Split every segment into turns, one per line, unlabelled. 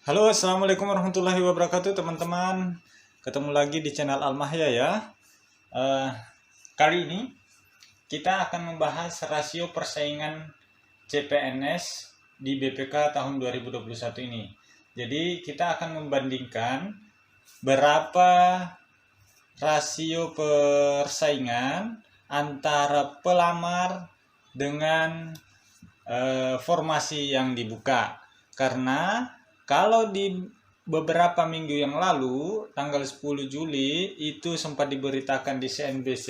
Halo, assalamualaikum warahmatullahi wabarakatuh, teman-teman. Ketemu lagi di channel Almahya ya. Eh, Kali ini kita akan membahas rasio persaingan CPNS di BPK tahun 2021 ini. Jadi kita akan membandingkan berapa rasio persaingan antara pelamar dengan formasi yang dibuka. Karena kalau di beberapa minggu yang lalu, tanggal 10 Juli, itu sempat diberitakan di CNBC,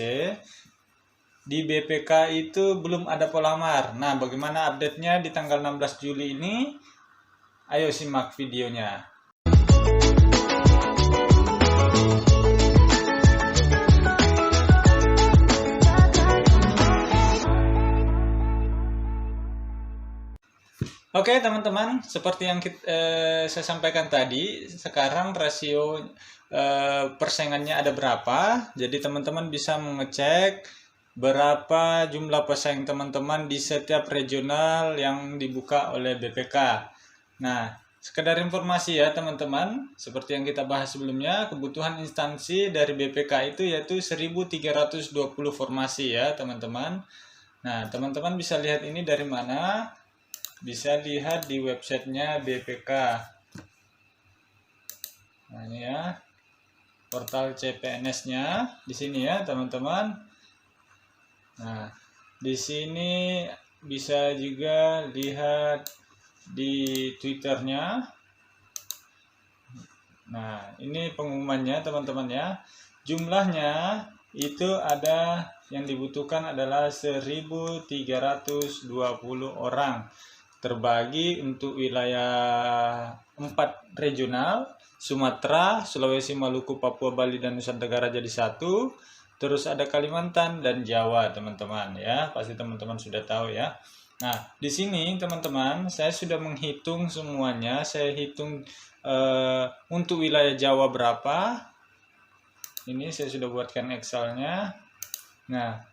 di BPK itu belum ada pelamar. Nah, bagaimana update-nya di tanggal 16 Juli ini? Ayo simak videonya. Oke teman-teman, seperti yang saya sampaikan tadi, sekarang rasio persaingannya ada berapa. Jadi teman-teman bisa mengecek berapa jumlah pesaing teman-teman di setiap regional yang dibuka oleh BPK. Nah, sekedar informasi ya teman-teman, seperti yang kita bahas sebelumnya, kebutuhan instansi dari BPK itu yaitu 1320 formasi ya teman-teman. Nah, teman-teman bisa lihat ini dari mana? Bisa lihat di websitenya BPK. Nah ini ya, portal CPNS-nya di sini ya teman-teman. Nah di sini bisa juga lihat di Twitternya. Nah ini pengumumannya teman-teman ya. Jumlahnya itu ada yang dibutuhkan adalah 1320 orang. Terbagi untuk wilayah 4 regional, Sumatera, Sulawesi, Maluku, Papua, Bali, dan Nusa Tenggara jadi satu. Terus ada Kalimantan dan Jawa, teman-teman ya. Pasti teman-teman sudah tahu ya. Nah, di sini teman-teman, saya sudah menghitung semuanya. Saya hitung untuk wilayah Jawa berapa. Ini saya sudah buatkan Excel-nya. Nah,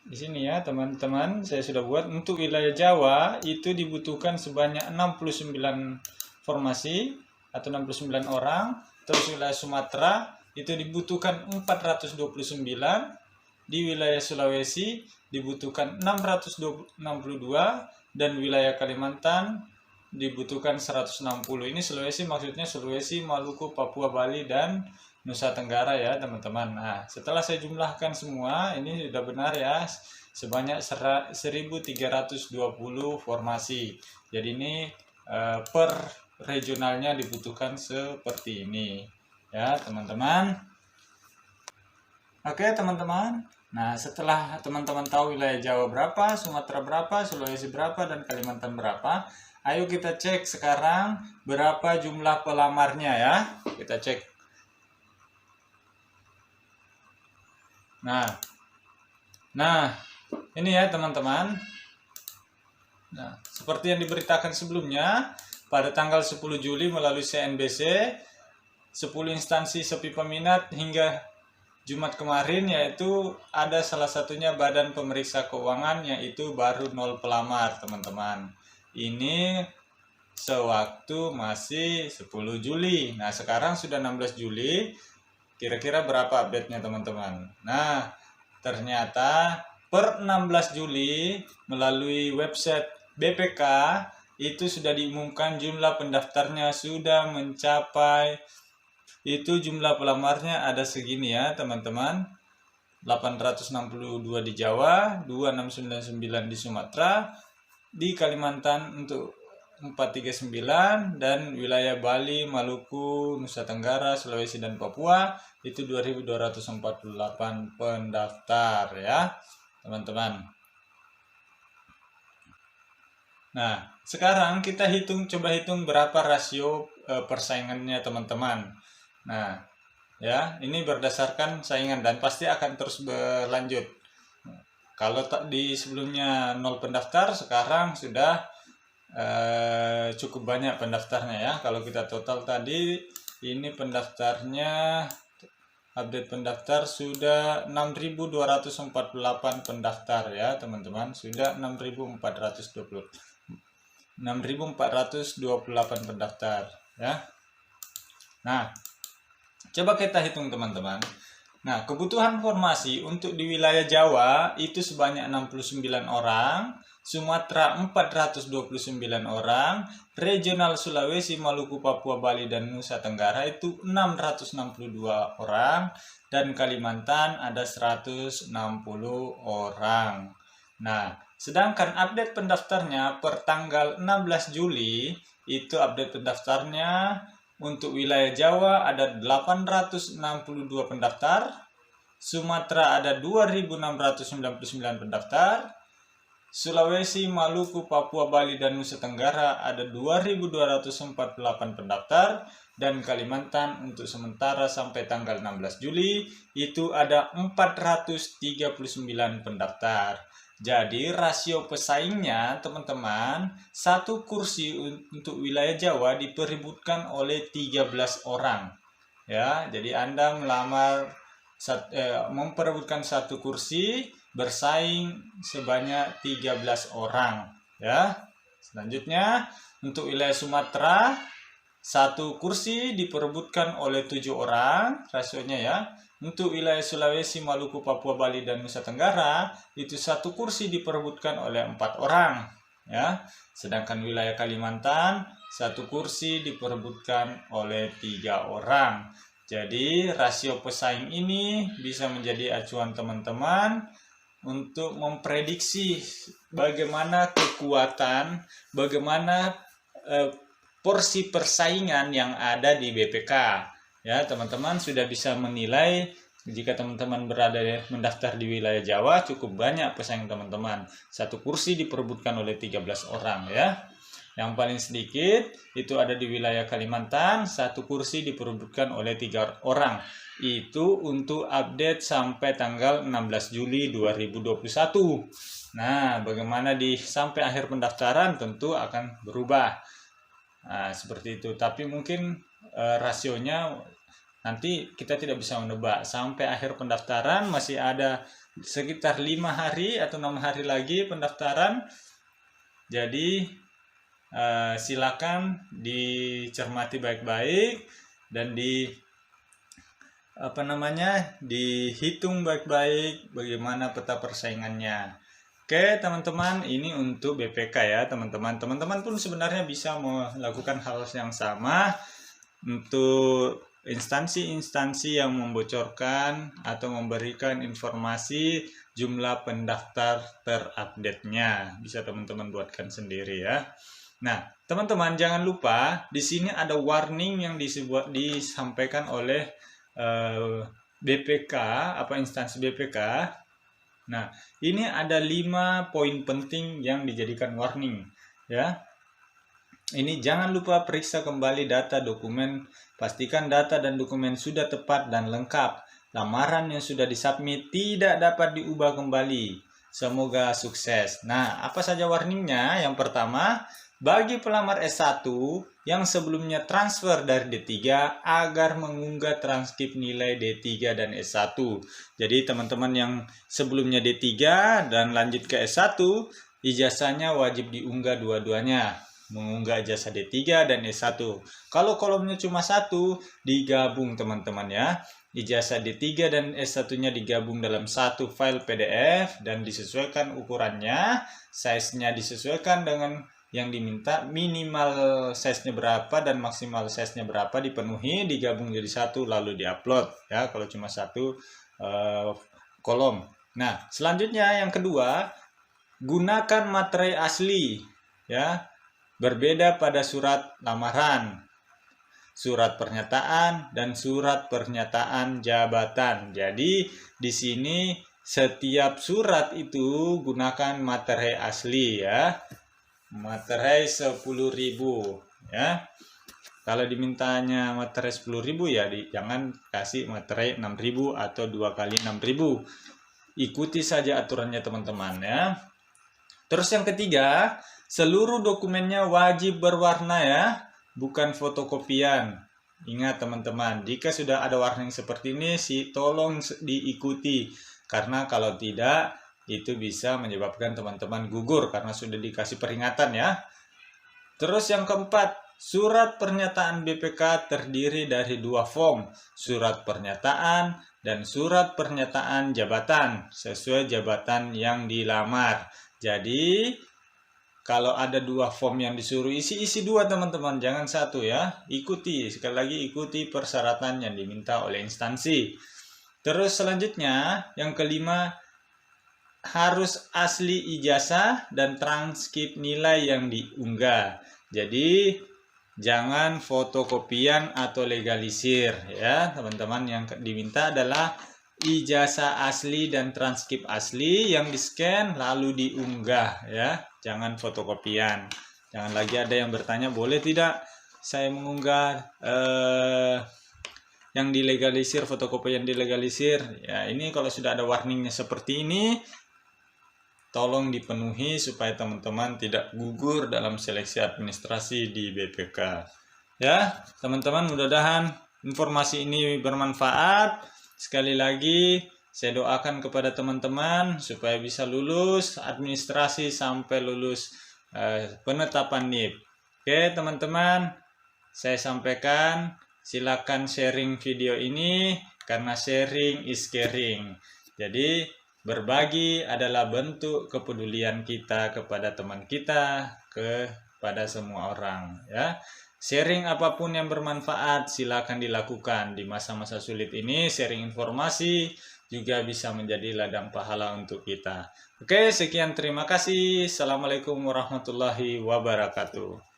di sini ya teman-teman, saya sudah buat untuk wilayah Jawa itu dibutuhkan sebanyak 69 formasi atau 69 orang. Terus wilayah Sumatera itu dibutuhkan 429. Di wilayah Sulawesi dibutuhkan 662 dan wilayah Kalimantan dibutuhkan 160. Ini Sulawesi, maksudnya Sulawesi, Maluku, Papua, Bali, dan Nusa Tenggara ya teman-teman. Nah setelah saya jumlahkan semua, ini sudah benar ya, sebanyak 1320 formasi. Jadi ini per regionalnya dibutuhkan seperti ini ya teman-teman. Oke teman-teman, nah setelah teman-teman tahu wilayah Jawa berapa, Sumatera berapa, Sulawesi berapa, dan Kalimantan berapa, ayo kita cek sekarang berapa jumlah pelamarnya ya. Kita cek. Nah, ini ya teman-teman. Nah, seperti yang diberitakan sebelumnya, pada tanggal 10 Juli melalui CNBC, 10 instansi sepi peminat hingga Jumat kemarin, yaitu ada salah satunya Badan Pemeriksa Keuangan, yaitu baru 0 pelamar teman-teman. Ini sewaktu masih 10 Juli. Nah sekarang sudah 16 Juli. Kira-kira berapa update-nya teman-teman? Nah ternyata per 16 Juli melalui website BPK itu sudah diumumkan jumlah pendaftarnya sudah mencapai, itu jumlah pelamarnya ada segini ya teman-teman, 862 di Jawa, 2699 di Sumatera, di Kalimantan untuk 439, dan wilayah Bali, Maluku, Nusa Tenggara, Sulawesi, dan Papua itu 2248 pendaftar ya teman-teman. Nah sekarang kita coba hitung berapa rasio persaingannya teman-teman. Nah ya ini berdasarkan saingan dan pasti akan terus berlanjut. Kalau di sebelumnya 0 pendaftar, sekarang sudah cukup banyak pendaftarnya ya. Kalau kita total tadi, ini pendaftarnya, update pendaftar sudah 6.248 pendaftar ya teman-teman. Sudah 6.420. 6.428 pendaftar ya. Nah, coba kita hitung teman-teman. Nah, kebutuhan formasi untuk di wilayah Jawa itu sebanyak 69 orang, Sumatera 429 orang, regional Sulawesi, Maluku, Papua, Bali, dan Nusa Tenggara itu 662 orang, dan Kalimantan ada 160 orang. Nah, sedangkan update pendaftarnya per tanggal 16 Juli, itu update pendaftarnya untuk wilayah Jawa ada 862 pendaftar, Sumatera ada 2.699 pendaftar, Sulawesi, Maluku, Papua, Bali, dan Nusa Tenggara ada 2.248 pendaftar, dan Kalimantan untuk sementara sampai tanggal 16 Juli itu ada 439 pendaftar. Jadi rasio pesaingnya teman-teman, satu kursi untuk wilayah Jawa diperebutkan oleh 13 orang. Ya, jadi Anda memperebutkan satu kursi bersaing sebanyak 13 orang. Ya. Selanjutnya untuk wilayah Sumatera, satu kursi diperebutkan oleh 7 orang rasionya ya. Untuk wilayah Sulawesi, Maluku, Papua, Bali, dan Nusa Tenggara itu satu kursi diperebutkan oleh 4 orang ya. Sedangkan wilayah Kalimantan satu kursi diperebutkan oleh 3 orang. Jadi rasio pesaing ini bisa menjadi acuan teman-teman untuk memprediksi bagaimana kekuatan, bagaimana porsi persaingan yang ada di BPK. Ya, teman-teman sudah bisa menilai jika teman-teman mendaftar di wilayah Jawa cukup banyak pesaing teman-teman. Satu kursi diperebutkan oleh 13 orang ya. Yang paling sedikit itu ada di wilayah Kalimantan, satu kursi diperebutkan oleh 3 orang. Itu untuk update sampai tanggal 16 Juli 2021. Nah, bagaimana sampai akhir pendaftaran tentu akan berubah. Nah, seperti itu. Tapi mungkin rasionya nanti kita tidak bisa menebak. Sampai akhir pendaftaran masih ada sekitar 5 hari atau 6 hari lagi pendaftaran. Jadi silakan dicermati baik-baik dan dihitung baik-baik bagaimana peta persaingannya. Oke teman-teman, ini untuk BPK ya teman-teman. Teman-teman pun sebenarnya bisa melakukan hal yang sama untuk instansi-instansi yang membocorkan atau memberikan informasi jumlah pendaftar terupdate-nya. Bisa teman-teman buatkan sendiri ya. Nah, teman-teman jangan lupa di sini ada warning yang disampaikan oleh BPK, instansi BPK. Nah, ini ada 5 poin penting yang dijadikan warning ya. Ini jangan lupa periksa kembali data dokumen, pastikan data dan dokumen sudah tepat dan lengkap. Lamaran yang sudah disubmit tidak dapat diubah kembali. Semoga sukses. Nah, apa saja warningnya? Yang pertama, bagi pelamar S1 yang sebelumnya transfer dari D3 agar mengunggah transkrip nilai D3 dan S1. Jadi teman-teman yang sebelumnya D3 dan lanjut ke S1, ijazahnya wajib diunggah dua-duanya. Mengunggah ijazah D3 dan S1. Kalau kolomnya cuma 1, digabung teman-teman ya. Ijazah D3 dan S1-nya digabung dalam satu file PDF dan disesuaikan ukurannya, size-nya disesuaikan dengan yang diminta, minimal size-nya berapa dan maksimal size-nya berapa dipenuhi, digabung jadi satu lalu diupload ya kalau cuma satu kolom. Nah, selanjutnya yang kedua, gunakan materai asli ya. Berbeda pada surat lamaran, surat pernyataan dan surat pernyataan jabatan. Jadi di sini setiap surat itu gunakan materai asli ya. Materai 10.000 ya. Kalau dimintanya materai 10.000 ya jangan kasih materai 6.000 atau 2 kali 6.000. Ikuti saja aturannya teman-teman ya. Terus yang ketiga, seluruh dokumennya wajib berwarna ya, bukan fotokopian. Ingat teman-teman, jika sudah ada warning seperti ini tolong diikuti, karena kalau tidak itu bisa menyebabkan teman-teman gugur karena sudah dikasih peringatan ya. Terus yang keempat, surat pernyataan BPK terdiri dari 2 form, surat pernyataan dan surat pernyataan jabatan sesuai jabatan yang dilamar. Jadi kalau ada 2 form yang disuruh isi 2 teman-teman, jangan 1 ya. Ikuti, sekali lagi ikuti persyaratan yang diminta oleh instansi. Terus selanjutnya yang kelima, harus asli ijazah dan transkrip nilai yang diunggah. Jadi jangan fotokopian atau legalisir ya teman-teman. Yang diminta adalah ijazah asli dan transkrip asli yang di-scan lalu diunggah ya. Jangan fotokopian. Jangan lagi ada yang bertanya, boleh tidak saya mengunggah yang dilegalisir, fotokopi yang dilegalisir. Ya, ini kalau sudah ada warningnya seperti ini, tolong dipenuhi supaya teman-teman tidak gugur dalam seleksi administrasi di BPK. Ya, teman-teman, mudah-mudahan informasi ini bermanfaat. Sekali lagi, saya doakan kepada teman-teman supaya bisa lulus administrasi sampai lulus penetapan NIP. Oke, teman-teman, saya sampaikan, silakan sharing video ini karena sharing is caring. Jadi berbagi adalah bentuk kepedulian kita kepada teman kita, kepada semua orang ya. Sharing apapun yang bermanfaat silakan dilakukan di masa-masa sulit ini. Sharing informasi juga bisa menjadi ladang pahala untuk kita. Oke, sekian, terima kasih. Assalamualaikum warahmatullahi wabarakatuh.